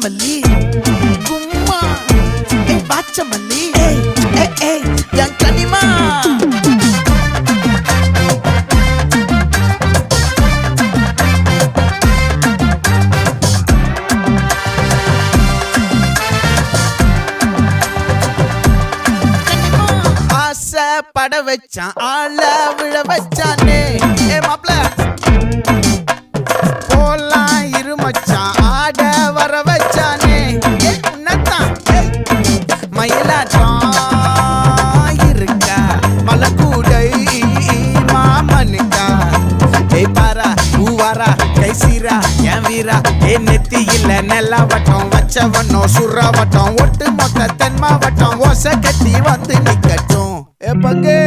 வாச்சமல்லி கும்மா வாச்சமல்லி என் கனிமா பட வச்சான் ஆள விழ வச்சானே மாப்ள போலாம் இருமச்சான் ஆட வர வச்சானே உன்னத்தான் மயிலாட்டம் இருக்கா மலக்கூடை மாமனுக்கா பாரா பூவாரா கைசீரா என் வீரா நெத்தி இல்ல நெல்லா வட்டம் வச்சவனோ சுறா வட்டம் ஒட்டு மொத்த தென் மாவட்டம் ஓசை கட்டி வந்து நிக்கட்டும் பங்கே